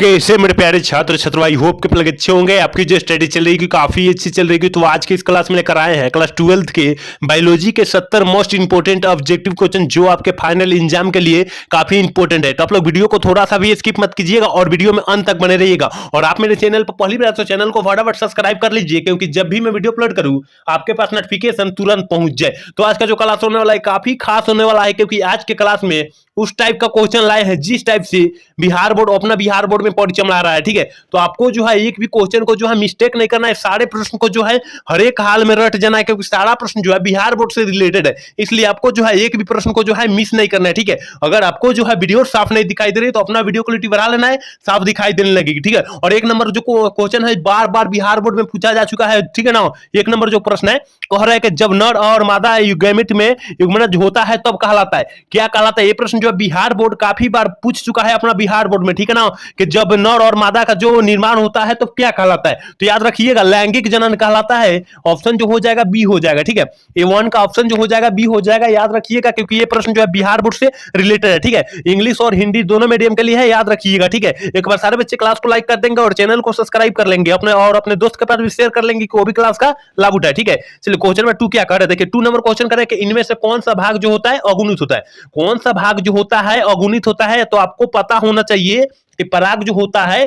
कैसे मेरे प्यारे छात्र छात्रा, आई होप के आप लोग अच्छे होंगे। आपकी जो स्टडी चल रही है काफी अच्छी चल रही है। तो आज की इस क्लास में लेकर आए हैं क्लास 12th के बायोलॉजी के 70 मोस्ट इंपोर्टेंट ऑब्जेक्टिव क्वेश्चन जो आपके फाइनल एग्जाम के लिए काफी इंपोर्टेंट है। तो आप लोग वीडियो को थोड़ा सा भी स्किप मत कीजिएगा और वीडियो में अंत तक बने रहिएगा। और आप मेरे चैनल पर पहली बार तो चैनल को फटाफट सब्सक्राइब कर लीजिए, क्योंकि जब भी मैं वीडियो अपलोड करूँ आपके पास नोटिफिकेशन तुरंत पहुंच जाए। तो आज का जो क्लास होने वाला है काफी खास होने वाला है, क्योंकि आज के क्लास में उस टाइप का क्वेश्चन लाए हैं जिस टाइप से बिहार बोर्ड अपना बिहार बोर्ड में परीक्षा में आ रहा है। ठीक है, तो आपको जो है एक भी क्वेश्चन को जो है मिस्टेक नहीं करना है, सारे प्रश्न को जो है हर एक हाल में रट जाना है, क्योंकि सारा प्रश्न जो है बिहार बोर्ड से रिलेटेड है। इसलिए आपको जो है एक भी प्रश्न को जो है मिस नहीं करना है। ठीक है, अगर आपको जो है वीडियो साफ नहीं दिखाई दे रही तो अपना वीडियो क्वालिटी बढ़ा लेना है, साफ दिखाई देने लगेगी। ठीक है, और एक नंबर जो क्वेश्चन है बार बार बिहार बोर्ड में पूछा जा चुका है। ठीक है ना, एक नंबर जो प्रश्न है कह रहा है कि जब नर और मादा युग्मित में युग्मनज होता है तब कहलाता है, क्या कहलाता है? ये प्रश्न जो बिहार बोर्ड काफी बार पूछ चुका है अपना बिहार बोर्ड में। ठीक है ना, कि जब नर और मादा का जो निर्माण होता है तो क्या कहलाता है? तो याद रखिएगा लैंगिक जनन कहलाता है। ऑप्शन जो हो जाएगा बी हो जाएगा। ठीक है, A1 का ऑप्शन जो हो जाएगा बी हो जाएगा, याद रखिएगा, क्योंकि ये प्रश्न जो है बिहार बोर्ड से रिलेटेड है। ठीक है, इंग्लिश और हिंदी दोनों मीडियम के लिए है, याद रखिएगा। ठीक है, एक बार सारे बच्चे क्लास को लाइक कर देंगे और चैनल को सब्सक्राइब कर लेंगे अपने दोस्त के पास भी शेयर कर लेंगे कि वो भी क्लास का लाभ उठाए। ठीक है, चलिए क्वेश्चन में 2 क्या कर रहे हैं, देखिए 2 नंबर क्वेश्चन कर रहे हैं कि इनमें से कौन सा भाग जो होता है अगुणित होता है। कौन सा भाग जो होता है अगुणित होता है? तो आपको पता होना चाहिए कि पराग जो होता है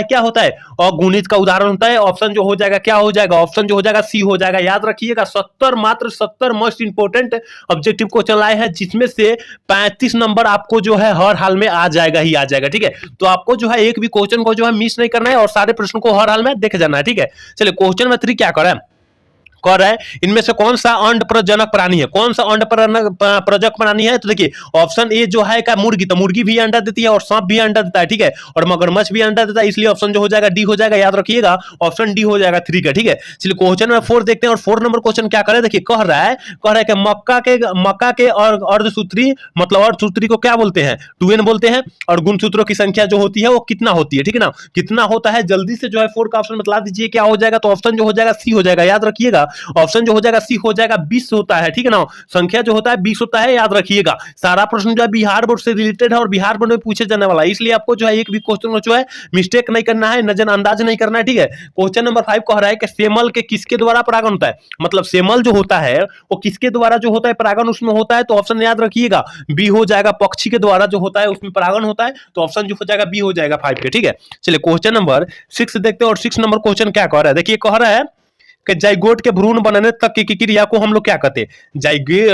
क्या होता है? अगुणित का उदाहरण होता है। ऑप्शन जो हो जाएगा क्या हो जाएगा? ऑप्शन जो हो जाएगा सी हो जाएगा। याद रखिएगा 70 मात्र 70 मोस्ट इंपोर्टेंट ऑब्जेक्टिव को चलाए हैं, जिसमें से 35 नंबर आपको जो है हर हाल में आ जाएगा ही आ जाएगा। ठीक है, तो आपको जो है एक भी क्वेश्चन को जो है मिस नहीं करना है और सारे प्रश्नों को हर हाल में देखे जाना है। ठीक है, चलिए क्वेश्चन में 3 क्या कर रहा है, कह रहा है इनमें से कौन सा अंड प्रजनक प्राणी है? कौन सा अंड प्रजनक प्राणी है? तो देखिए ऑप्शन ए जो है क्या मुर्गी, तो मुर्गी भी अंडा देती है और सांप भी अंडा देता है। ठीक है, और मगरमच्छ भी अंडा देता है, इसलिए ऑप्शन जो हो जाएगा डी हो जाएगा। याद रखिएगा ऑप्शन डी हो जाएगा 3 का। ठीक है, चलिए क्वेश्चन नंबर 4 देखते हैं। और 4 नंबर क्वेश्चन क्या करे, देखिए कह रहा है कि मक्का के और अर्धसूत्री मतलब अर्धसूत्री को क्या बोलते हैं? 2n बोलते हैं। और गुणसूत्रों की संख्या जो होती है वो कितना होती है? ठीक है ना, कितना होता है? जल्दी से जो है 4 का ऑप्शन बता दीजिए क्या हो जाएगा। तो ऑप्शन जो हो जाएगा सी हो जाएगा। याद रखिएगा ऑप्शन जो हो जाएगा सी हो जाएगा 20 होता है। ठीक है ना, संख्या जो होता है 20 होता है। याद रखिएगा सारा प्रश्न जो है बिहार बोर्ड से रिलेटेड है और बिहार बोर्ड में पूछे जाने वाला है, इसलिए आपको जो है एक भी क्वेश्चन को जो है मिस्टेक नहीं करना है, नजरअंदाज नहीं करना है। ठीक है, क्वेश्चन नंबर 5 कह रहा है कि सेमल के किसके द्वारा परागण होता है? मतलब सेमल जो होता है वो किसके द्वारा जो होता है परागण उसमें होता है? तो ऑप्शन याद रखिएगा बी हो जाएगा, पक्षी के द्वारा जो होता है उसमें परागण होता है। तो ऑप्शन जो हो जाएगा बी हो जाएगा 5 के। ठीक है, चलिए क्वेश्चन नंबर 6 देखते हैं। और 6 नंबर क्वेश्चन क्या कह रहा है, देखिए कह रहा है कि जाइगोट के भ्रूण बनने तक की क्रिया को हम लोग क्या कहते हैं?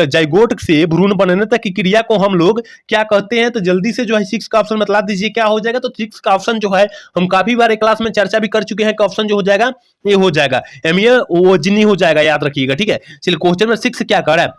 जाइगोट से भ्रूण बनने तक की क्रिया को हम लोग क्या कहते हैं? तो जल्दी से जो है 6 का ऑप्शन बता दीजिए क्या हो जाएगा। तो 6 का ऑप्शन जो है हम काफी बार क्लास में चर्चा भी कर चुके हैं कि ऑप्शन जो हो जाएगा ये हो जाएगा एमियोजेनी हो जाएगा। याद रखिएगा। ठीक है, चलिए क्वेश्चन में 6 क्या कर रहा है,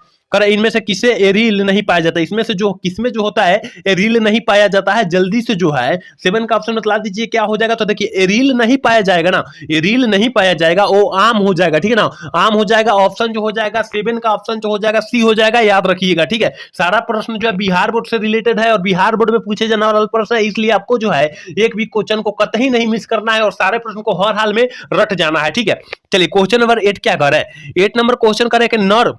इनमें से किसे एरिल नहीं पाया जाता? इसमें से जो किसमें जो होता है एरिल नहीं पाया जाता है? जल्दी से जो है 7 का ऑप्शन बता दीजिए क्या हो जाएगा। तो देखिए एरिल नहीं पाया जाएगा ना, एरिल नहीं पाया जाएगा, वो आम हो जाएगा। ठीक है ना, आम हो जाएगा। ऑप्शन जो हो जाएगा 7 का ऑप्शन जो हो जाएगा सी हो जाएगा। याद रखिएगा। ठीक है, सारा प्रश्न जो है बिहार बोर्ड से रिलेटेड है और बिहार बोर्ड में पूछे जाने वाला प्रश्न है, इसलिए आपको जो है एक भी क्वेश्चन को कतई नहीं मिस करना है और सारे प्रश्न को हर हाल में रट जाना है। ठीक है, चलिए क्वेश्चन नंबर 8 क्या कर रहा है, 8 नंबर क्वेश्चन कर रहा है कि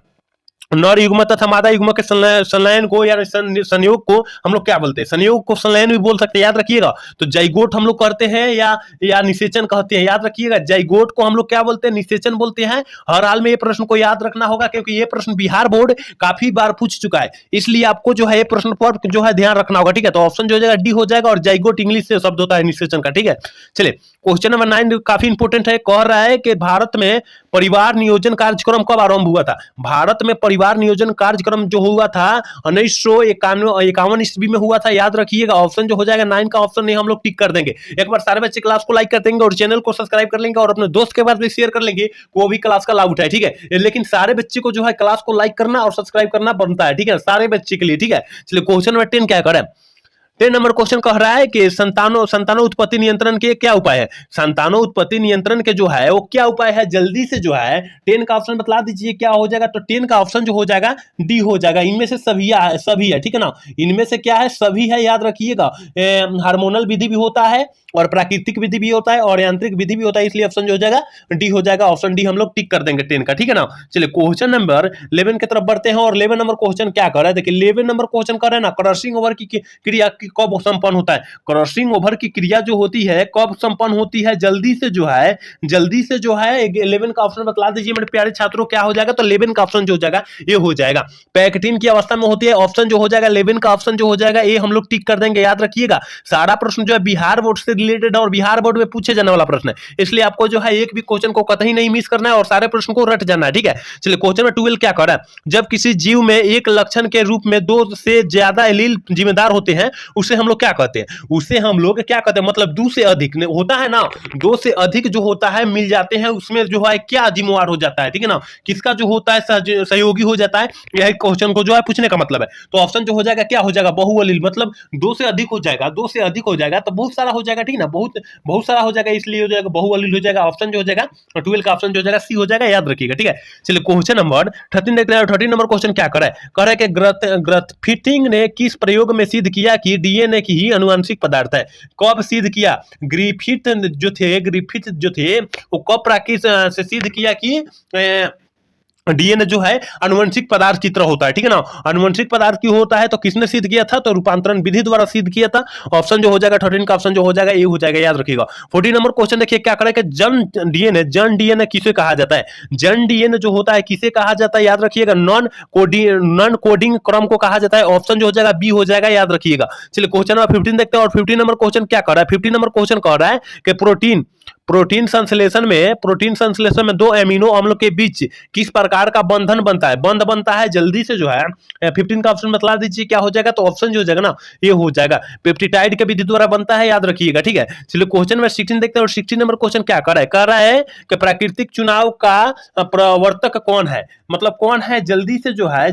नर युग्म तथा मादा युग्म के संलयन को या संयोग को हम लोग क्या बोलते हैं? संयोग को संलयन भी बोल सकते हैं। याद रखिएगा, तो जाइगोट हम लोग करते हैं या निषेचन कहते हैं। याद रखिएगा जाइगोट को हम लोग क्या बोलते हैं? निषेचन बोलते हैं। हर हाल में ये प्रश्न को याद रखना होगा, क्योंकि ये प्रश्न बिहार बोर्ड काफी बार पूछ चुका है, इसलिए आपको जो है ये प्रश्न पर जो है ध्यान रखना होगा। ठीक है, तो ऑप्शन जो हो जाएगा डी हो जाएगा। और जाइगोट इंग्लिश से शब्द होता है निषेचन का। ठीक है, चलिए क्वेश्चन नंबर 9 काफी इंपोर्टेंट है। कह रहा है कि भारत में परिवार नियोजन कार्यक्रम कब आरंभ हुआ था? भारत में परिवार नियोजन कार्यक्रम जो हुआ था 1951 ईस्वी में हुआ था। याद रखिएगा ऑप्शन जो हो जाएगा 9 का ऑप्शन नहीं हम लोग टिक कर देंगे। एक बार सारे बच्चे क्लास को लाइक कर देंगे और चैनल को सब्सक्राइब कर लेंगे और अपने दोस्त के पास भी शेयर कर लेंगे, वो भी क्लास का लाभ उठाए। ठीक है, लेकिन सारे बच्चे को जो है क्लास को लाइक करना और सब्सक्राइब करना बनता है। ठीक है, सारे बच्चे के लिए। ठीक है, चलिए क्वेश्चन नंबर 10 क्या करें, 10 नंबर क्वेश्चन कह रहा है कि संतानो उत्पत्ति नियंत्रण के क्या उपाय है? संतानो उत्पत्ति नियंत्रण के जो है वो क्या उपाय है? जल्दी से जो है 10 का ऑप्शन बता दीजिए क्या हो जाएगा। तो 10 का ऑप्शन जो हो जाएगा डी हो जाएगा। इनमें से सभी है। ठीक है ना, इनमें से क्या है? सभी है। याद रखिएगा हार्मोनल विधि भी होता है और प्राकृतिक विधि भी होता है और यांत्रिक विधि भी होता है, इसलिए ऑप्शन जो हो जाएगा डी हो जाएगा। ऑप्शन डी हम लोग टिक कर देंगे 10 का। ठीक है ना, चलिए क्वेश्चन नंबर 11 की तरफ बढ़ते हैं। और 11 नंबर क्वेश्चन क्या कर रहा है, देखिए 11 नंबर क्वेश्चन कर रहे हैं ना, क्रॉसिंग ओवर की क्रिया कब संपन्न होता है? क्रॉसिंग ओवर की क्रिया जो होती है कब संपन्न होती है? जल्दी से जो है, जल्दी से जो है 11 का ऑप्शन बतला दीजिए मेरे प्यारे छात्रों, क्या हो जाएगा? तो 11 का ऑप्शन जो हो जाएगा ये हो जाएगा। पैक्टिन की अवस्था में होती है, ऑप्शन जो हो जाएगा 11 का ऑप्शन जो हो जाएगा ये हम लोग टिक कर देंगे। याद रखिएगा सारा प्रश्न जो है बिहार बोर्ड से रिलेटेड और बिहार बोर्ड में पूछे जाने वाला प्रश्न है, इसलिए आपको जो है एक भी क्वेश्चन को कतई नहीं मिस करना है और सारे प्रश्न को रट जाना है, ठीक है। चलिए क्वेश्चन में 12 क्या कर रहा है? जब किसी जीव में एक लक्षण के रूप में 2 से ज्यादा एलील जिम्मेदार होते हैं उसे हम लोग क्या कहते हैं? उसे हम लोग क्या कहते हैं? मतलब 2 से अधिक होता है ना, 2 से अधिक जो होता है मिल जाते हैं, उसमें जो है क्या जिम्मेवार हो जाता है, ठीक है ना, किसका जो होता है सहयोगी हो जाता है, यह क्वेश्चन को जो है पूछने का मतलब है। तो ऑप्शन जो हो जाएगा क्या हो जाएगा? बहुअलील, मतलब 2 से अधिक हो जाएगा, 2 से अधिक हो जाएगा तो बहुत सारा हो जाएगा, ठीक है ना, बहुत सारा हो जाएगा, इसलिए हो जाएगा बहुअलील हो जाएगा। ऑप्शन जो हो जाएगा 12 का ऑप्शन जो हो जाएगा सी हो जाएगा, याद रखिएगा, ठीक है। चलिए क्वेश्चन नंबर 13 देखते हैं। 13 नंबर क्वेश्चन क्या कर रहा है कि ग्रिफिथ ने किस प्रयोग में सिद्ध किया कि डीएनए की ही आनुवंशिक पदार्थ है? कब सिद्ध किया? ग्रिफिथ जो थे वो कब प्रैक्टिस से सिद्ध किया कि डीएनए जो है आनुवंशिक पदार्थ की तरह होता है, ठीक है ना। आनुवंशिक पदार्थ क्यों होता है? तो किसने सिद्ध किया था? तो रूपांतरण विधि द्वारा सिद्ध किया था। ऑप्शन जो हो जाएगा 13 का ऑप्शन जो हो जाएगा ये हो जाएगा, याद रखिएगा। 14 नंबर क्वेश्चन देखिए क्या करें कि जन डीएनए किसे कहा जाता है? जन डीएनए जो होता है किसे कहा जाता है? याद रखिएगा नॉन कोडिंग क्रम को कहा जाता है। ऑप्शन जो हो जाएगा बी हो जाएगा, याद रखिएगा। चलिए क्वेश्चन नंबर 15 देखते हैं और 15 नंबर क्वेश्चन क्या कर रहा है? 15 नंबर क्वेश्चन कह रहा है कि प्रोटीन संश्लेषण में 2 एमिनो अम्ल के बीच किस प्रकार का बंधन बनता है? बंध बनता है। जल्दी से जो है 15 का ऑप्शन बतला दीजिए क्या हो जाएगा? तो ऑप्शन जो हो जाएगा ना ये हो जाएगा पेप्टिडाइड के विधि द्वारा बनता है, याद रखिएगा, ठीक है। चलिए क्वेश्चन में 16 देखते हैं और 16 नंबर क्वेश्चन क्या कर रहा है? कह रहा है कि प्राकृतिक चुनाव का प्रवर्तक कौन है? मतलब कौन है? जल्दी से जो है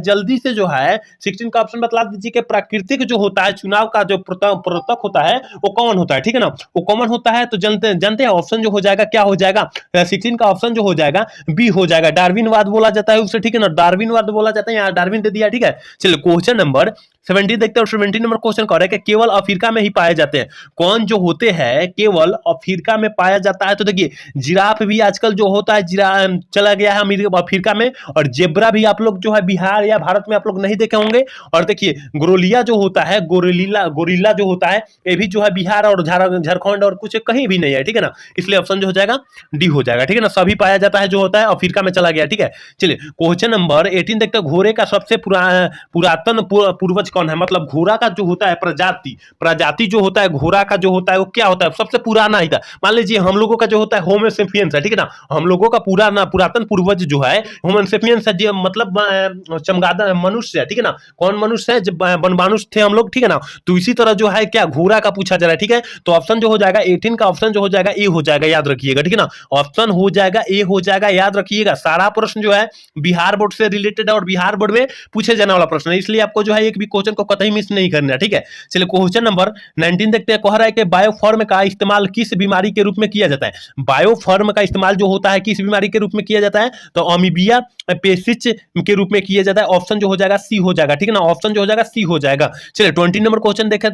16 का ऑप्शन बतला दीजिए कि प्राकृतिक जो होता है चुनाव का जो प्रवर्तक होता है वो कौन होता है, ठीक है ना, वो कौन होता है? तो जानते हैं ऑप्शन जो हो जाएगा क्या हो जाएगा? 16 का ऑप्शन जो हो जाएगा बी हो जाएगा। डार्विनवाद बोला जाता है उसे, ठीक है ना, डार्विनवाद बोला जाता है, यहाँ डार्विन दे दिया, ठीक है। चलिए क्वेश्चन नंबर 17 देखते हैं और 17 नंबर क्वेश्चन कह रहा है कि केवल अफ्रीका में ही पाए जाते हैं। कौन जो होते हैं केवल अफ्रीका में पाया जाता है? तो देखिए जिराफ भी आजकल जो होता है चला गया है अफ्रीका में, और जेब्रा भी आप लोग जो है बिहार या भारत में आप लोग नहीं देखे होंगे। और देखिए गोरिल्ला जो होता है, गोरिल्ला जो होता है ये भी जो है बिहार और झारखंड और कुछ कहीं भी नहीं है, ठीक है ना, इसलिए ऑप्शन जो हो जाएगा डी हो जाएगा, ठीक है ना। सभी पाया जाता है जो होता है अफ्रीका में चला गया, ठीक है। चलिए क्वेश्चन नंबर 18 देखते हैं। घोड़े का सबसे पुरातन पूर्वज कौन है? मतलब घोड़ा का जो होता है प्रजाति जो होता है घोड़ा का जो होता है वो क्या होता है? सबसे पुराना ही था। मान लीजिए हम लोगों का जो होता है होमो सेपियंस है, ठीक है ना, हम लोगों का पुरातन पूर्वज जो है होमो सेपियंस है, मतलब चमगादड़ मनुष्य है, ठीक है ना। कौन मनुष्य है? जब वनमानुष थे हम लोग, ठीक है ना। तो इसी तरह जो है क्या घोड़ा का पूछा जा रहा है, ठीक है। तो ऑप्शन जो हो जाएगा 18 का ऑप्शन जो हो जाएगा ए हो जाएगा, याद रखिएगा, ठीक है ना। ऑप्शन हो जाएगा ए हो जाएगा, याद रखिएगा। सारा प्रश्न जो है बिहार बोर्ड से रिलेटेड है और बिहार बोर्ड में पूछे जाने वाला प्रश्न है, इसलिए आपको जो है एक भी क्वेश्चन को कतई मिस नहीं करना, ठीक है। चलिए क्वेश्चन नंबर 19 देखते हैं। कह रहा है कि बायोफॉर्म का इस्तेमाल किस बीमारी के रूप में किया जाता है? बायोफॉर्म का इस्तेमाल जो होता है किस बीमारी के रूप में किया जाता है? तो अमीबिया पेसिच के रूप में किया जाता है। ऑप्शन जो हो जाएगा सी हो जाएगा, ठीक है ना, ऑप्शन जो हो जाएगा सी हो जाएगा। चलिए 20 नंबर क्वेश्चन देखें।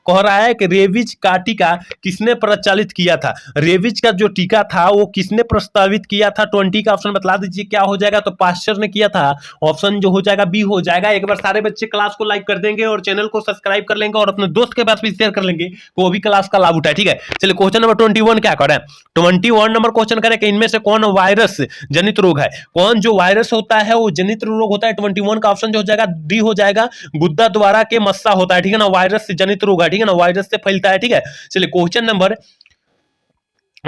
कह रहा है कि रेबीज का टीका किसने प्रचलित किया था? रेबीज का जो टीका था वो किसने प्रस्तावित किया था? 20 का ऑप्शन बतला दीजिए क्या हो जाएगा? तो पास्चर ने किया था। ऑप्शन जो हो जाएगा बी हो जाएगा। एक बार सारे बच्चे क्लास को लाइक कर देंगे और चैनल को सब्सक्राइब कर लेंगे और अपने दोस्त के पास भी शेयर कर लेंगे तो वो भी क्लास का लाभ उठाए, ठीक है। चलिए क्वेश्चन नंबर 21 क्या कर रहा है? 21 नंबर क्वेश्चन करें कि इनमें से कौन वायरस जनित रोग है? कौन जो वायरस होता है वो जनित रोग होता है? 21 का ऑप्शन जो हो जाएगा डी हो जाएगा। गुद्दा द्वारा के मस्सा होता है, ठीक है ना, वायरस से जनित रोग है, ठीक है ना, वायरस से फैलता है, ठीक है। चलिए क्वेश्चन नंबर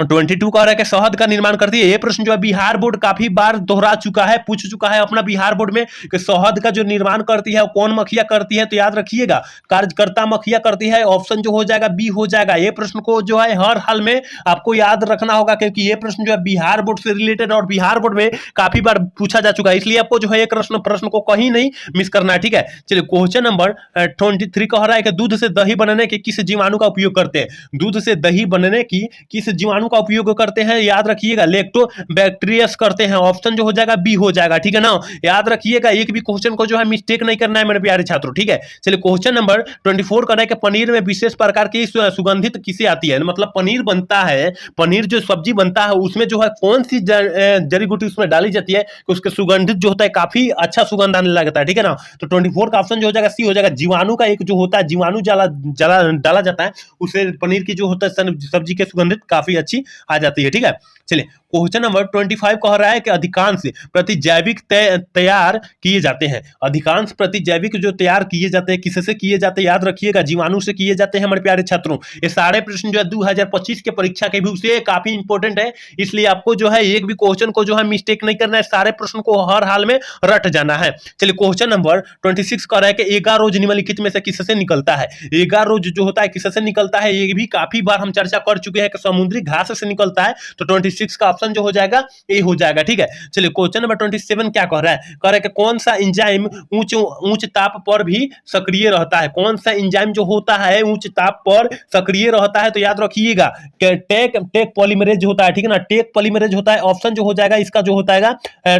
22 कह रहा है कि शहद का निर्माण करती है। ये प्रश्न जो है बिहार बोर्ड काफी बार दोहरा चुका है, पूछ चुका है अपना बिहार बोर्ड में कि शहद का जो निर्माण करती है कौन मक्खियां करती है? तो याद रखिएगा कार्यकर्ता मक्खियां करती है। ऑप्शन जो हो जाएगा बी हो जाएगा। ये प्रश्न को जो है हर हाल में आपको याद रखना होगा क्योंकि ये प्रश्न जो है बिहार बोर्ड से रिलेटेड और बिहार बोर्ड में काफी बार पूछा जा चुका है, इसलिए आपको जो है एक प्रश्न को कहीं नहीं मिस करना है, ठीक है। चलिए क्वेश्चन नंबर 23 कह रहा है कि दूध से दही बनने के किस जीवाणु का उपयोग करते हैं? दूध से दही बनने की किस जीवाणु का उपयोग करते हैं, याद रखिएगा लैक्टोबैक्टीरियस करते हैं, ऑप्शन जो हो जाएगा बी हो जाएगा, ठीक है ना। याद रखिएगा एक भी क्वेश्चन को जो है मिस्टेक नहीं करना है मेरे प्यारे छात्रों, ठीक है। चलिए क्वेश्चन नंबर 24 कर रहे हैं कि पनीर में विशेष प्रकार की सुगंधित किसे आती है, मतलब पनीर बनता है, पनीर जो सब्जी बनता है उसमें जो है कौन सी जड़ी बूटी उसमें डाली जाती है कि उसके सुगंधित जो होता है काफी अच्छा सुगंध आने लगता है, ठीक है ना। तो 24 का ऑप्शन जो हो जाएगा सी हो जाएगा, जीवाणु का एक जो होता है जीवाणु डाला जाता है, उससे पनीर की जो होता है सब्जी के सुगंधित काफी अच्छी आ जाती है, ठीक है। चलिए क्वेश्चन नंबर 25 कह रहा है कि अधिकांश प्रतिजैविक तैयार किए जाते हैं, अधिकांश प्रतिजैविक जो तैयार किए जाते हैं किससे किए जाते हैं, याद रखिएगा जीवाणु से किए जाते हैं हमारे प्यारे छात्रों। ये सारे प्रश्न जो है 2025 के परीक्षा के भी उसे काफी इंपॉर्टेंट है, इसलिए आपको जो है एक भी क्वेश्चन को जो है मिस्टेक नहीं करना है, सारे प्रश्न को हर हाल में रट जाना है। चलिए क्वेश्चन नंबर 26 कह रहा है कि एगारोज निम्नलिखित में से किससे निकलता है, एगारोज जो होता है किससे निकलता है, ये भी काफी बार हम चर्चा कर चुके हैं कि समुद्री घास से निकलता है। तो 26 का ऑप्शन जो हो जाएगा ए हो जाएगा, ठीक है। चलिए क्वेश्चन नंबर 27 क्या कह रहा है, कह रहा है कि कौन सा एंजाइम उच्च ताप पर भी सक्रिय रहता है, कौन सा एंजाइम जो होता है उच्च ताप पर सक्रिय रहता है। तो याद रखिएगा टेक पॉलीमरेज होता है, ठीक है ना, टेक पॉलीमरेज होता है, ऑप्शन जो हो जाएगा इसका जो होता है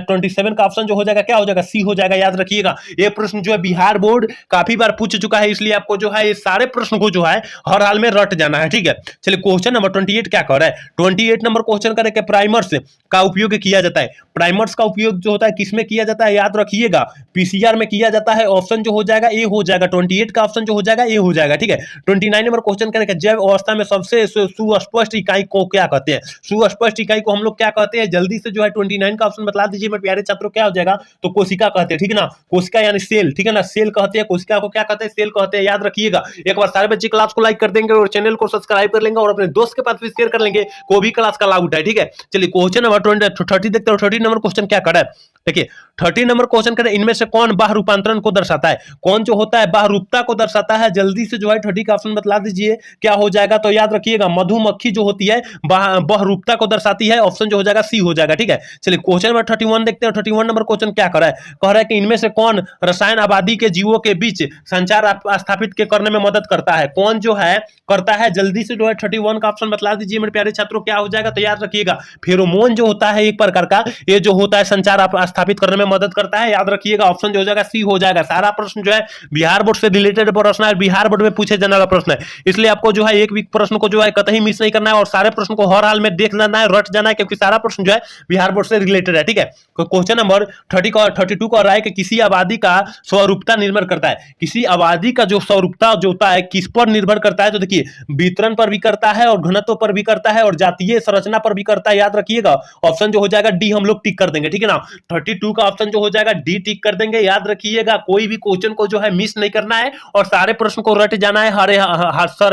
27 का ऑप्शन जो हो जाएगा क्या हो जाएगा, सी हो जाएगा। याद रखिएगा ये प्रश्न जो है बिहार बोर्ड काफी बार पूछ चुका है, इसलिए आपको जो है ये सारे प्रश्न को जो है हर हाल में रट जाना है, ठीक है। चलिए क्वेश्चन नंबर 28 क्या कह रहा है, 28 नंबर क्वेश्चन करें कि प्राइमर्स का उपयोग किया जाता है, प्राइमर्स का उपयोग जो होता है किसमें किया जाता है, याद रखिएगा पीसीआर में किया जाता है, ऑप्शन जो हो जाएगा ए हो जाएगा, 28 का ऑप्शन जो हो जाएगा ए हो जाएगा, ठीक है। 29 नंबर क्वेश्चन करें कि जैव अवस्था में सबसे सुस्पष्ट इकाई को क्या कहते हैं, सुस्पष्ट इकाई को हम लोग क्या कहते हैं, जल्दी से जो है 29 का ऑप्शन बता दीजिए मेरे प्यारे छात्रों, क्या हो जाएगा, तो कोशिका कहते हैं, ठीक है ना, कोशिका यानी सेल, ठीक है ना, सेल कहते हैं, कोशिका को क्या कहते हैं, सेल कहते हैं। याद रखिएगा एक बार सारे बच्चे क्लास को लाइक कर देंगे और चैनल को सब्सक्राइब कर लेंगे और अपने दोस्त के पास भी शेयर कर लेंगे, को भी क्लास का लाभ उठाए, ठीक है। चलिए क्वेश्चन नंबर 30 देखते हैं, 30 नंबर क्वेश्चन क्या कर रहा है, देखिए 30 नंबर क्वेश्चन करें, इनमें से कौन बाह्य रूपांतरण को दर्शाता है, कौन जो होता है बाह्य रूपता को दर्शाता है, जल्दी से जो है 30 का ऑप्शन बता दीजिए क्या हो जाएगा। तो याद रखिएगा मधुमक्खी जो होती है बाह्य रूपता को दर्शाती है, ऑप्शन जो हो जाएगा सी हो जाएगा, ठीक है। चलिए क्वेश्चन नंबर 31 देखते हैं, 31 नंबर क्वेश्चन क्या कर रहा है, कह रहा है कि इनमें से कौन रसायन आबादी के जीवों के बीच संचार स्थापित के करने में मदद करता है, कौन जो है करता है, जल्दी से जो है 31 का ऑप्शन बता दीजिए मेरे प्यारे छात्रों क्या हो जाएगा। तो याद रखिएगा फेरोमोन जो होता है एक प्रकार का, ये जो होता है संचार स्थापित करने में मदद करता है, याद रखिएगा ऑप्शन जो हो जाएगा सी हो जाएगा। सारा प्रश्न जो है बिहार बोर्ड से रिलेटेड प्रश्न है, बिहार बोर्ड में पूछे जाने वाला प्रश्न है, इसलिए आपको जो है एक भी प्रश्न को जो है कतई मिस नहीं करना है और सारे प्रश्न को हर हाल में देख लेना है, रट जाना है, क्योंकि सारा प्रश्न जो है बिहार बोर्ड से रिलेटेड है, ठीक है। क्वेश्चन नंबर 32 का रहा है कि किसी आबादी का स्वरूपता निर्भर करता है, किसी आबादी का जो स्वरूपता जो होता है किस पर निर्भर करता है, तो देखिए वितरण पर भी करता है और घनत्व पर भी करता है और जातीय संरचना पर भी करता है। याद रखिएगा ऑप्शन जो हो जाएगा डी हम लोग टिक कर देंगे, ठीक है ना। 32 का ऑप्शन जो हो जाएगा डी टिक कर देंगे। याद रखिएगा कोई भी क्वेश्चन को जो है मिस नहीं करना है और सारे प्रश्न को रट जाना है हर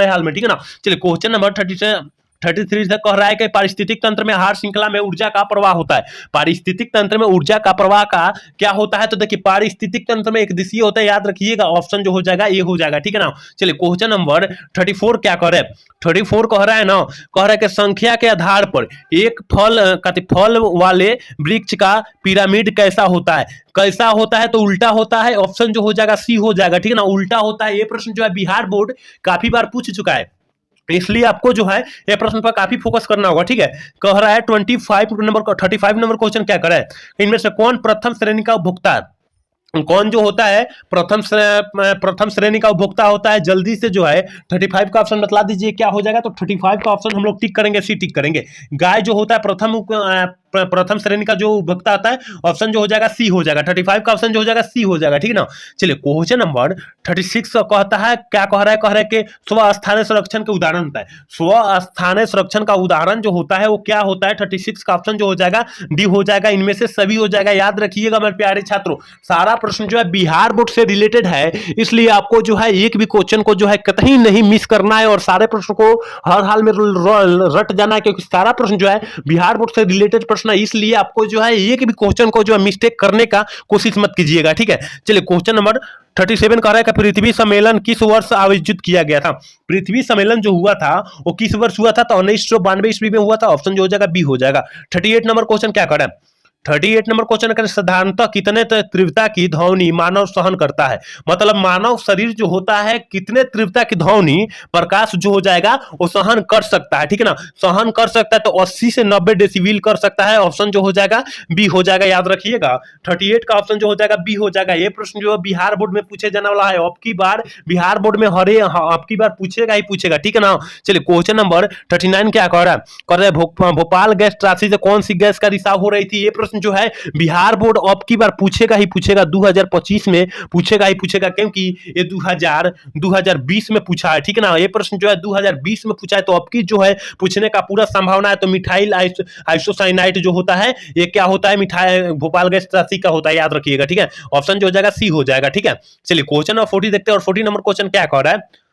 हाल में, ठीक है ना। चलिए क्वेश्चन नंबर 33 तक कह रहा है कि पारिस्थितिक तंत्र में आहार श्रृंखला में ऊर्जा का प्रवाह होता है, पारिस्थितिक तंत्र में ऊर्जा का प्रवाह का क्या होता है, तो देखिए पारिस्थितिक तंत्र में एक दिशीय होता है, याद रखिएगा ऑप्शन जो हो जाएगा ये हो जाएगा, ठीक है ना। चलिए क्वेश्चन नंबर 34 क्या कह रहा है, 34 कह रहा है ना, कह रहा है कि संख्या के आधार पर एक फल वाले वृक्ष का पिरामिड कैसा होता है, कैसा होता है, तो उल्टा होता है, ऑप्शन जो हो जाएगा सी हो जाएगा, ठीक है ना, उल्टा होता है। ये प्रश्न जो है बिहार बोर्ड काफी बार पूछ चुका है, इसलिए आपको जो है ये प्रश्न पर काफी फोकस करना होगा, ठीक है। कह रहा है 35 नंबर क्वेश्चन क्या कर रहा है, इनमें से कौन प्रथम श्रेणी का उपभोक्ता है, कौन जो होता है प्रथम श्रेणी का उपभोक्ता होता है, जल्दी से जो है 35 का ऑप्शन बता दीजिए क्या हो जाएगा। तो 35 का ऑप्शन हम लोग टिक करेंगे, सी टिक करेंगे। गाय जो होता है प्रथम श्रेणी का जो उपभोक्ता आता है, ऑप्शन जो हो जाएगा सी हो जाएगा, 35 का ऑप्शन जो हो जाएगा सी हो जाएगा, ठीक है ना। चलिए क्वेश्चन नंबर 36 कहता है, क्या कह रहा है, कह रहा है कि स्वस्थानीय संरक्षण के उदाहरण होता है, स्वस्थानीय संरक्षण का उदाहरण जो होता है वो क्या होता है, 36 का ऑप्शन जो हो जाएगा डी हो जाएगा, इनमें से सभी हो जाएगा। याद रखिएगा मेरे प्यारे छात्रों सारा प्रश्न जो है बिहार बोर्ड से रिलेटेड है, इसलिए आपको जो है एक भी क्वेश्चन को जो है कतई नहीं मिस करना है और सारे प्रश्न को हर हाल में रट जाना है, क्योंकि सारा प्रश्न जो है बिहार बोर्ड से रिलेटेड प्रश्न, इसलिए आपको जो है एक भी क्वेश्चन को जो है मिस्टेक करने का कोशिश मत कीजिएगा, ठीक है। चलिए क्वेश्चन नंबर 37 कह रहा है कि पृथ्वी सम्मेलन किस वर्ष आयोजित किया गया था, पृथ्वी सम्मेलन जो हुआ था वो किस वर्ष हुआ था, तो 1992 ईस्वी में हुआ था, ऑप्शन जो हो जाएगा बी हो जाएगा। 38 नंबर क्वेश्चन क्या कर रहा है, 38 नंबर क्वेश्चन करें, साधारणतः कितने तीव्रता की ध्वनि मानव सहन करता है। मतलब मानव शरीर जो होता है कितने तीव्रता की ध्वनि प्रकाश जो हो जाएगा वो सहन कर सकता है, ठीक है ना। सहन कर सकता है तो 80 से 90 डेसिबल कर सकता है। ऑप्शन जो हो जाएगा बी हो जाएगा, याद रखिएगा। 38 का ऑप्शन जो हो जाएगा बी हो जाएगा। ये प्रश्न जो है बिहार बोर्ड में पूछे जाने वाला है। अब की बार बिहार बोर्ड में आपकी बार पूछेगा ही पूछेगा, ठीक है ना। चलिए क्वेश्चन नंबर 39 क्या कह रहा है, कह रहा है भोपाल गैस त्रासदी से कौन सी गैस का रिसाव हो रही थी। ये प्रश्न जो है बिहार बोर्ड अब की बार पूछेगा ही पूछेगा, 2025 में पूछेगा ही पूछेगा, क्योंकि ये 2020 में पूछा है, ठीक है ना। ये प्रश्न जो है 2020 में पूछा है, तो अब की जो है पूछने का पूरा संभावना है। तो मिथाइल आइसोसाइनाइड जो होता है ये क्या होता है, मिठाई भोपाल गैस त्रासदी का होता है, याद रखिएगा, ठीक है। ऑप्शन जो हो जाएगा सी हो जाएगा, ठीक है। चलिए क्वेश्चन नंबर 40 देखते हैं। और 40 नंबर क्वेश्चन क्या कह रहा है,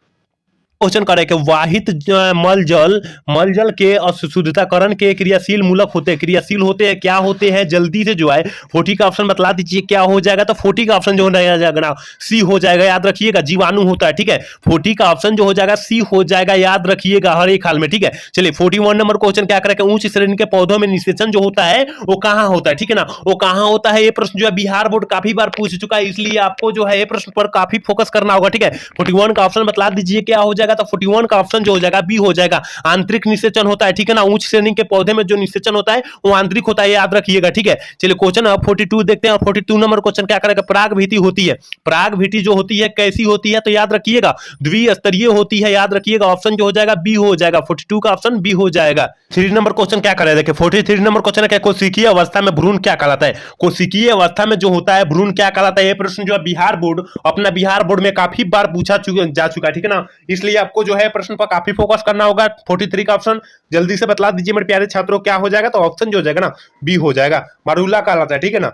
क्वेश्चन करें कि वाहित मलजल के अशुद्धताकरण के क्रियाशील मूलक होते हैं। क्रियाशील होते हैं, क्या होते हैं, जल्दी से जो है 40 का ऑप्शन बतला दीजिए क्या हो जाएगा। तो 40 का ऑप्शन जो हो जाएगा सी हो जाएगा, याद रखिएगा। जीवाणु होता है, ठीक है। 40 का ऑप्शन जो हो जाएगा सी हो जाएगा, याद रखिएगा हर एक हाल में, ठीक है। चलिए 41 नंबर क्वेश्चन क्या करें, उच्च श्रेणी के पौधों में निषेचन जो होता है वो कहां होता है, ठीक है ना। वो कहां होता है, ये प्रश्न जो है बिहार बोर्ड काफी बार पूछ चुका है, इसलिए आपको जो है ये प्रश्न पर काफी फोकस करना होगा, ठीक है। 41 का ऑप्शन बतला दीजिए क्या हो जाएगा। तो 41 का ऑप्शन जो हो जाएगा बी हो जाएगा। आंतरिक निषेचन होता है, ठीक है ना। उच्च श्रेणी के पौधे में जो निषेचन होता है वो आंतरिक होता है, याद रखिएगा, ठीक है। चलिए क्वेश्चन 42 देखते हैं। 42 नंबर क्वेश्चन क्या करेगा, पराग भीति होती है। पराग भीति जो होती है कैसी होती है, तो याद रखिएगा द्विस्तरीय होती है, याद रखिएगा। ऑप्शन जो हो जाएगा बी हो जाएगा। 42 का ऑप्शन बी हो जाएगा। 3 नंबर क्वेश्चन क्या करेगा, देखिए 43 नंबर क्वेश्चन है, कोशिकीय अवस्था में भ्रूण क्या कहलाता है। कोशिकीय अवस्था में जो होता है भ्रूण क्या कहलाता है। ये प्रश्न जो है बिहार बोर्ड में काफी बार पूछा जा चुका है, ठीक है ना। इसलिए आपको जो है प्रश्न पर काफी फोकस करना होगा। 43 का ऑप्शन जल्दी से बतला दीजिए मेरे प्यारे छात्रों क्या हो जाएगा। तो ऑप्शन जो हो जाएगा ना बी हो जाएगा, मरूला कहलाता है, ठीक है ना।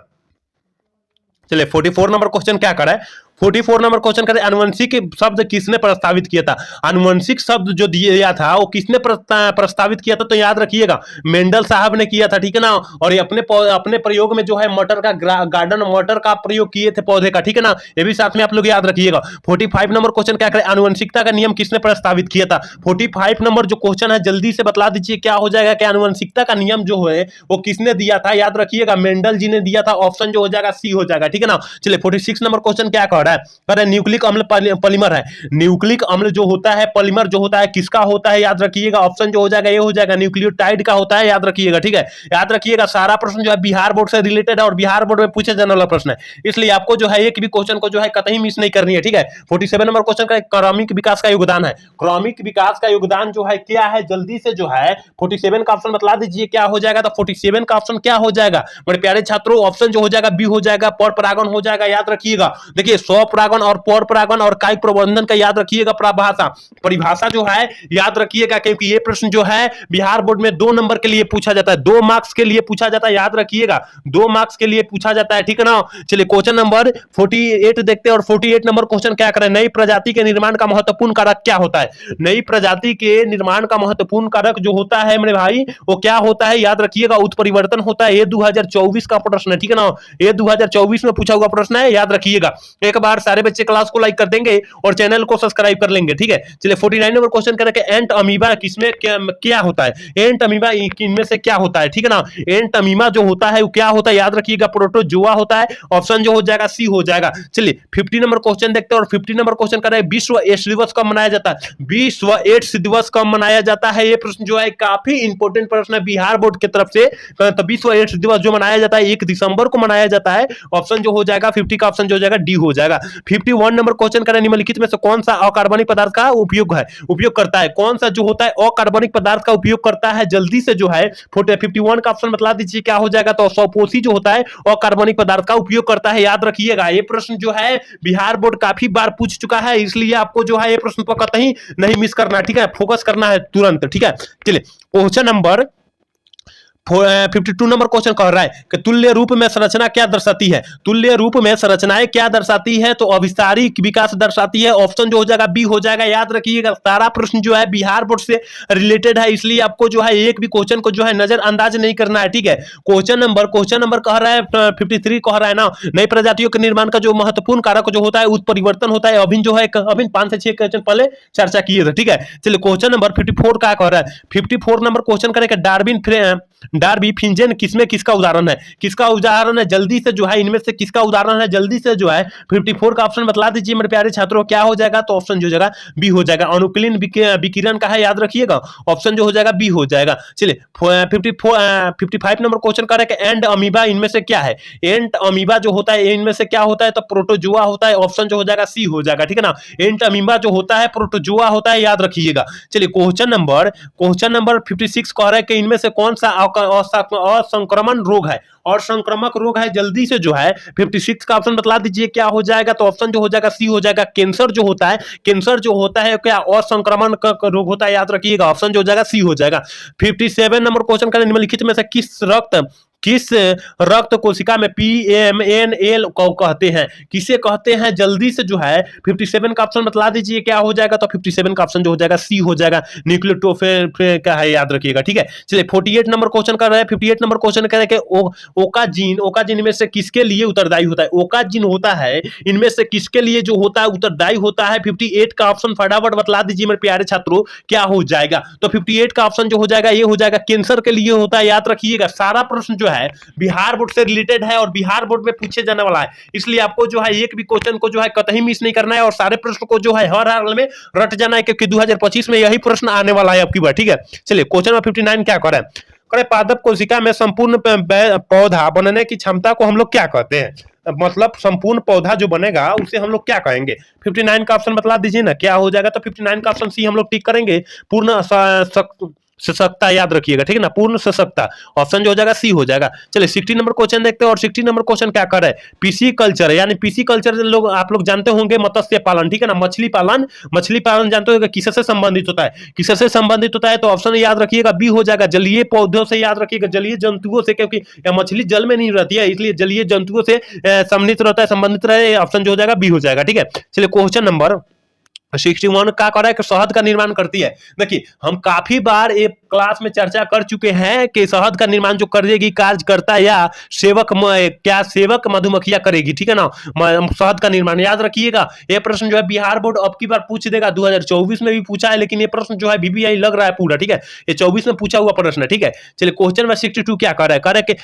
चलिए 44 नंबर क्वेश्चन क्या कर रहा है, 44 नंबर क्वेश्चन करें, आनुवंशिक शब्द किसने प्रस्तावित किया था। आनुवंशिक शब्द जो दिया था वो किसने प्रस्तावित किया था, तो याद रखिएगा मेंडल साहब ने किया था, ठीक है ना। और ये अपने प्रयोग में जो है मटर का गार्डन मटर का प्रयोग किए थे पौधे का, ठीक है ना। ये भी साथ में आप लोग याद रखिएगा। 45 नंबर क्वेश्चन क्या करें, आनुवंशिकता का नियम किसने प्रस्तावित किया था। 45 नंबर जो क्वेश्चन है जल्दी से बतला दीजिए क्या हो जाएगा, कि आनुवंशिकता का नियम जो है वो किसने दिया था, याद रखिएगा मेंडल जी ने दिया था। ऑप्शन जो हो जाएगा सी हो जाएगा, ठीक है ना। चलिए 46 नंबर क्वेश्चन क्या कह रहा है, न्यूक्लिक अम्ल पॉलीमर है। न्यूक्लिक अम्ल जो होता है पॉलीमर जो होता है किसका होता है, याद रखिएगा। ऑप्शन जो हो जाएगा ये हो जाएगा न्यूक्लियोटाइड का होता है, याद रखिएगा, ठीक है। याद रखिएगा सारा प्रश्न जो है बिहार बोर्ड से रिलेटेड है और बिहार बोर्ड में पूछे जाने वाला प्रश्न है, इसलिए आपको जो है एक भी क्वेश्चन को जो है कतई मिस नहीं करनी है, ठीक है। 47 नंबर क्वेश्चन का क्रमिक विकास का योगदान है। क्रमिक विकास का योगदान जो है क्या है, जल्दी से जो है 47 का ऑप्शन बतला दीजिए क्या हो जाएगा। तो 47 का ऑप्शन क्या हो जाएगा मेरे प्यारे छात्रों, ऑप्शन जो हो जाएगा बी हो जाएगा, पर परागण हो जाएगा, याद रखिएगा। देखिए स्वपरागण और पर परागण और कायिक प्रबंधन का याद रखिएगा परिभाषा जो है याद रखिएगा, क्योंकि ये प्रश्न जो है बिहार बोर्ड में 2 नंबर के लिए पूछा जाता है, 2 मार्क्स के लिए पूछा जाता है, याद रखिएगा 2 मार्क्स के लिए पूछा जाता है, ठीक है ना। चलिए क्वेश्चन नंबर 48 देखते हैं। और 48 नंबर क्वेश्चन क्या करें, नई प्रजाति के निर्माण का महत्वपूर्ण कारक क्या होता है। नई प्रजाति के निर्माण का महत्वपूर्ण कारक जो होता है मेरे भाई वो क्या होता है, याद रखिएगा उत्परिवर्तन होता है। ये 2024 का प्रश्न है, ठीक है ना। ये 2024 में पूछा हुआ प्रश्न है, याद रखिएगा। एक बार सारे बच्चे क्लास को लाइक कर देंगे और चैनल को सब्सक्राइब कर लेंगे, ठीक है। चलिए 49 नंबर क्वेश्चन करें कि एंट अमीबा किसमें क्या होता है। एंट अमीबा इनमें से क्या होता है, ठीक है ना। एंट अमीबा जो होता है वो क्या होता है, याद रखिएगा प्रोटोजोआ होता है। ऑप्शन जो हो जाएगा सी हो जाएगा। चलिए 50 नंबर क्वेश्चन देखते हैं। और 50 नंबर क्वेश्चन करें, विश्व एड्स दिवस कब मनाया जाता है। विश्व एड्स दिवस कब मनाया जाता है, ये प्रश्न जो है काफी इंपॉर्टेंट प्रश्न है बिहार बोर्ड की तरफ से। तो विश्व एड्स दिवस जो मनाया जाता है 1 दिसंबर को मनाया जाता है। ऑप्शन जो हो जाएगा 50 का ऑप्शन जो हो जाएगा डी हो जाएगा। 51 नंबर क्वेश्चन करें, निम्नलिखित में से कौन सा अकार्बनिक पदार्थ का उपयोग करता है। कौन सा जो होता है अकार्बनिक पदार्थ का उपयोग करता है, जल्दी से जो है 51 का ऑप्शन बतला दीजिए क्या हो जाएगा। तो सौपोषी जो होता है अकार्बनिक पदार्थ का उपयोग करता है, याद रखिएगा। ये प्रश्न जो है बिहार बोर्ड काफी बार पूछ चुका है, इसलिए आपको जो है ये प्रश्न पर कतई नहीं मिस करना, ठीक है। फोकस करना है तुरंत, ठीक है। चलिए क्वेश्चन नंबर 52 नंबर क्वेश्चन कह रहा है कि तुल्य रूप में संरचना क्या दर्शाती है। तुल्य रूप में संरचनाएं क्या दर्शाती है, तो अभिसारी विकास दर्शाती है। ऑप्शन जो हो जाएगा बी हो जाएगा, याद रखिएगा। सारा प्रश्न जो है बिहार बोर्ड से रिलेटेड है, इसलिए आपको जो है एक भी क्वेश्चन को जो है नजरअंदाज नहीं करना है, ठीक है। क्वेश्चन नंबर कह रहा है 53 कह रहा है ना, नई प्रजातियों के निर्माण का जो महत्वपूर्ण कारक जो होता है उत्परिवर्तन होता है। अभी जो है 5 से 6 क्वेश्चन पहले चर्चा किए थे, ठीक है। चलिए क्वेश्चन नंबर 54 का कह रहा है। 54 नंबर क्वेश्चन करें कि डार्बीफिंजन किसमें किसका उदाहरण है? किसका उदाहरण है? जल्दी से जो है इनमें से किसका उदाहरण है? जल्दी से जो है 54 का ऑप्शन बतला दीजिए मेरे प्यारे छात्रों, क्या हो जाएगा? तो ऑप्शन जो हो जाएगा बी हो जाएगा। अनुकूलिन विकिरण का है, याद रखिएगा, ऑप्शन जो हो जाएगा बी हो जाएगा। चलिए 55 नंबर क्वेश्चन कर रहे हैं कि एंड अमीबा इनमें से क्या है? एंट अमीबा जो होता है इनमें से क्या होता है? तो प्रोटोजुआ होता है, ऑप्शन जो हो जाएगा सी हो जाएगा, ठीक है ना। एंट अमीबा जो होता है प्रोटोजुआ होता है, याद रखिएगा। चलिए क्वेश्चन नंबर 56 कह रहा है कि इनमें से कौन सा असंक्रमण रोग है और संक्रामक रोग है? जल्दी से जो है 56 का ऑप्शन बतला दीजिए क्या हो जाएगा? तो ऑप्शन जो हो जाएगा सी हो जाएगा। कैंसर जो होता है, कैंसर जो होता है क्या असंक्रमण का रोग होता है? याद रखिएगा, ऑप्शन जो हो जाएगा सी हो जाएगा। 57 नंबर क्वेश्चन का निम्नलिखित में से किस रक्त कोशिका में PMNL को कहते हैं? किसे कहते हैं? जल्दी से जो है 57 का ऑप्शन बतला दीजिए क्या हो जाएगा? तो 57 का ऑप्शन जो हो जाएगा सी हो जाएगा, न्यूक्लियोटोफेर का है, याद रखिएगा, ठीक है। चलिए 48 नंबर क्वेश्चन कर रहे हैं। 58 नंबर क्वेश्चन कह रहे हैं कि ओका जीन में से किसके लिए उत्तरदायी होता है? ओका जीन होता है इनमें से किसके लिए जो होता है उत्तरदायी होता है? 58 का ऑप्शन फटाफट बतला दीजिए मेरे प्यारे छात्रों, क्या हो जाएगा? तो 58 का ऑप्शन जो हो जाएगा ये हो जाएगा, कैंसर के लिए होता है, याद रखिएगा। सारा प्रश्न जो है बिहार बोर्ड से रिलेटेड है और बिहार बोर्ड में पूछे जाने वाला है, इसलिए आपको जो है एक भी क्वेश्चन को जो है कतई मिस नहीं करना है और सारे प्रश्न को जो है हर हाल में रट जाना है, क्योंकि 2025 में यही प्रश्न आने वाला है आपकी बार, ठीक है। चलिए क्वेश्चन नंबर 59 क्या करें? पादप कोशिका में संपूर्ण पौधा बनने की क्षमता को हम लोग क्या कहते हैं? मतलब संपूर्ण पौधा जो बनेगा उसे हम लोग क्या कहेंगे? 59 का ऑप्शन बतला दीजिए ना, क्या हो जाएगा? तो 59 का ऑप्शन सी हम लोग टिक करेंगे, पूर्ण सशक्ता, याद रखिएगा, ठीक है ना, पूर्ण सशक्ता, ऑप्शन जो हो जाएगा सी हो जाएगा। चलिए 60 नंबर क्वेश्चन देखते हैं और 60 नंबर क्वेश्चन क्या कर रहा है? पीसी कल्चर, यानी पीसी कल्चर लोग आप लोग जानते होंगे मत्स्य पालन, ठीक है ना, मछली पालन जानते हो किससे संबंधित होता है? किससे संबंधित होता है? तो ऑप्शन याद रखिएगा बी हो जाएगा, जलीय पौधों से, याद रखिएगा, जलीय जंतुओं से, क्योंकि मछली जल में नहीं रहती है, इसलिए जलीय जंतुओं से संबंधित रहे, ऑप्शन जो हो जाएगा बी हो जाएगा, ठीक है। चलिए क्वेश्चन नंबर 61 का कर रहा है कि शहद का निर्माण करती है। देखिए हम काफी बार एक क्लास में चर्चा कर चुके हैं कि शहद का निर्माण जो करेगी कार्यकर्ता या सेवक मधुमक्खियां करेगी, ठीक है ना, शहद का निर्माण, याद रखिएगा। ये प्रश्न जो है बिहार बोर्ड अब की बार पूछ देगा, 2024 में भी पूछा है, लेकिन ये प्रश्न जो है बीबीआई लग रहा है पूरा, ठीक है, ये 24 में पूछा हुआ प्रश्न है, ठीक है। चलिए क्वेश्चन नंबर 62 क्या कर रहा है? कि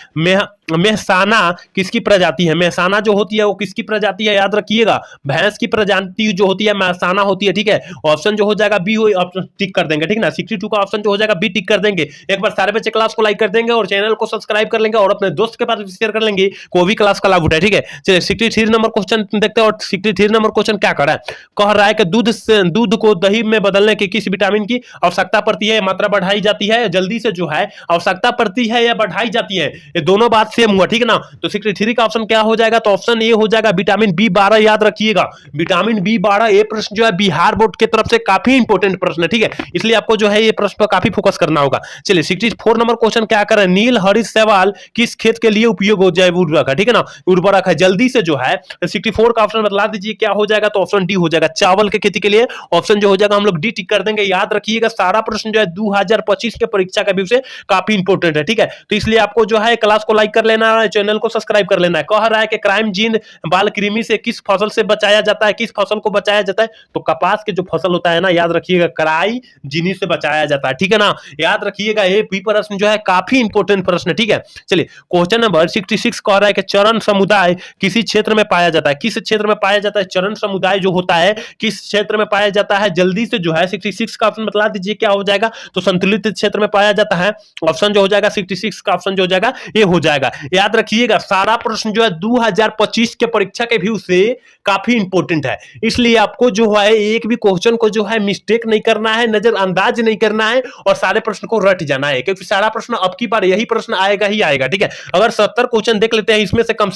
मेहसाना किसकी प्रजाति है? मेहसाना जो होती है वो किसकी प्रजाति है? याद रखिएगा, भैंस की प्रजाति जो होती है मेहसाना होती है, ठीक है। ऑप्शन जो हो जाएगा बी, ऑप्शन टिक कर देंगे, ठीक ना। 62 का ऑप्शन जो हो जाएगा बी टिक कर देंगे। एक बार सारे बच्चे क्लास को लाइक कर देंगे और चैनल को सब्सक्राइब कर लेंगे और अपने दोस्त के पास शेयर कर लेंगे, को भी क्लास का लाभ उठाए, ठीक है। चलिए 63 नंबर क्वेश्चन देखते हैं और 63 नंबर क्वेश्चन क्या कर रहा है? कह रहा है कि दूध को दही में बदलने के किस विटामिन की आवश्यकता पड़ती है? मात्रा बढ़ाई जाती है, जल्दी से जो है आवश्यकता पड़ती है या बढ़ाई जाती है? ये दोनों बात सेम हुआ, ठीक है ना। तो 63 का ऑप्शन क्या हो जाएगा? तो ऑप्शन ए हो जाएगा विटामिन B12, याद रखिएगा, विटामिन B12। ये प्रश्न जो है बिहार बोर्ड की तरफ से काफी इंपॉर्टेंट प्रश्न है, ठीक है, इसलिए आपको जो है ये प्रश्न पर काफी फोकस करना होगा। चलिए 64 नंबर क्वेश्चन क्या कर रहे हैं? नील हरित शैवाल किस खेत के लिए उपयोग हो जाए? उर्वरक है, ठीक है ना, उर्वरक है। जल्दी से जो है 64 का ऑप्शन बतला दीजिए क्या हो जाएगा? तो ऑप्शन डी हो जाएगा, चावल के खेती के लिए, ऑप्शन जो हो जाएगा हम लोग डी टिक कर देंगे। याद रखिएगा सारा प्रश्न जो है 2025 के परीक्षा का व्यू से काफी इंपॉर्टेंट है, ठीक है, तो इसलिए आपको जो है क्लास को लाइक कर लेना है, चैनल को सब्सक्राइब कर लेना है। कह रहा है कि क्राइम जीन बाल कृमि से किस फसल से बचाया जाता है? किस फसल को बचाया जाता है? तो कपास के जो फसल होता है ना, याद रखिएगा, क्राई जीनी से बचाया जाता है, ठीक है ना, याद रखिएगा। ये भी प्रश्न जो है काफी इंपॉर्टेंट प्रश्न है, ठीक है। चलिए क्वेश्चन नंबर 66 कह रहा है कि चरण समुदाय किसी क्षेत्र में पाया जाता है? किस क्षेत्र में पाया जाता है? चरण समुदाय जो होता है किस क्षेत्र में पाया जाता है? जल्दी से जो है 66 का ऑप्शन बतला दीजिए क्या हो जाएगा? तो संतुलित क्षेत्र में पाया जाता है, ऑप्शन जो हो जाएगा 66 का ऑप्शन जो हो जाएगा ये हो जाएगा। याद रखिएगा सारा प्रश्न जो है 2025 के परीक्षा के व्यू से काफी इंपॉर्टेंट है, इसलिए आपको जो है एक भी क्वेश्चन को जो है मिस्टेक नहीं करना है, नजरअंदाज नहीं करना है और सारे प्रश्न को रट जाना है, क्योंकि सारा प्रश्न अब की बार यही प्रश्न आएगा ही आएगा, ठीक है। अगर 70 क्वेश्चन देख लेते हैं इसमें से कम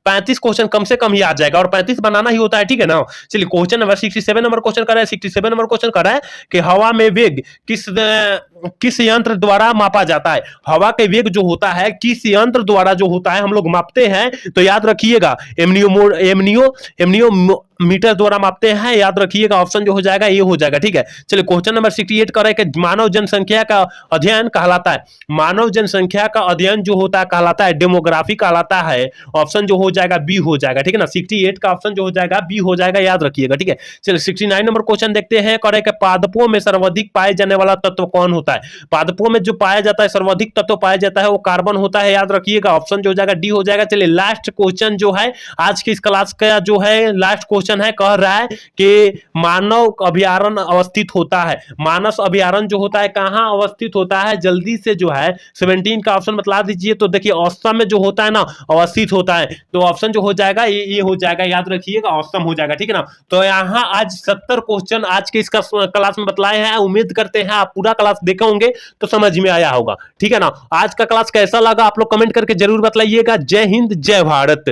35 क्वेश्चन कम से कम ही आ जाएगा और 35 बनाना ही होता है, ठीक है ना। चलिए क्वेश्चन नंबर 67 नंबर क्वेश्चन कर रहा है। 67 नंबर क्वेश्चन कर रहा है कि हवा में वेग किस यंत्र द्वारा मापा जाता है? हवा के वेग जो होता है किस यंत्र द्वारा जो होता है हम लोग मापते हैं? तो याद रखिएगा मीटर द्वारा मापते हैं, याद रखिएगा ऑप्शन जो हो जाएगा ये हो जाएगा। ठीक है, चलिए क्वेश्चन नंबर 68 करें कि मानव जनसंख्या का अध्ययन कहलाता है, मानव जनसंख्या का अध्ययन जो होता है कहलाता है डेमोग्राफी कहलाता है। ऑप्शन जो हो जाएगा बी हो जाएगा। ठीक है ना, 68 का ऑप्शन जो हो जाएगा बी हो जाएगा, याद रखिएगा। ठीक है, चलिए 69 नंबर क्वेश्चन देखते हैं, करें कि पादपों में सर्वाधिक पाए जाने वाला तत्व कौन होता है। पादपों में जो पाया जाता है सर्वाधिक तत्व पाया जाता है वो कार्बन होता है, याद रखिएगा। ऑप्शन जो हो जाएगा डी हो जाएगा। चलिए लास्ट क्वेश्चन जो है आज की इस क्लास का जो है लास्ट क्वेश्चन है, कह रहा है कि मानव अभयारण्य अवस्थित होता है, मानस अभयारण्य जो होता है कहां अवस्थित होता है, जल्दी से जो है 17 का ऑप्शन बतला दीजिए। तो देखिए असम में जो होता है ना अवस्थित होता है, तो ऑप्शन जो हो जाएगा ये हो जाएगा, याद रखिएगा असम हो जाएगा। ठीक है ना, तो यहाँ आज 70 क्वेश्चन आज के इस क्लास में बतलाए हैं। उम्मीद करते हैं आप पूरा क्लास देखे होंगे तो समझ में आया होगा। ठीक है ना, आज का क्लास कैसा लगा आप लोग कमेंट करके जरूर बतलाइएगा। जय हिंद, जय भारत।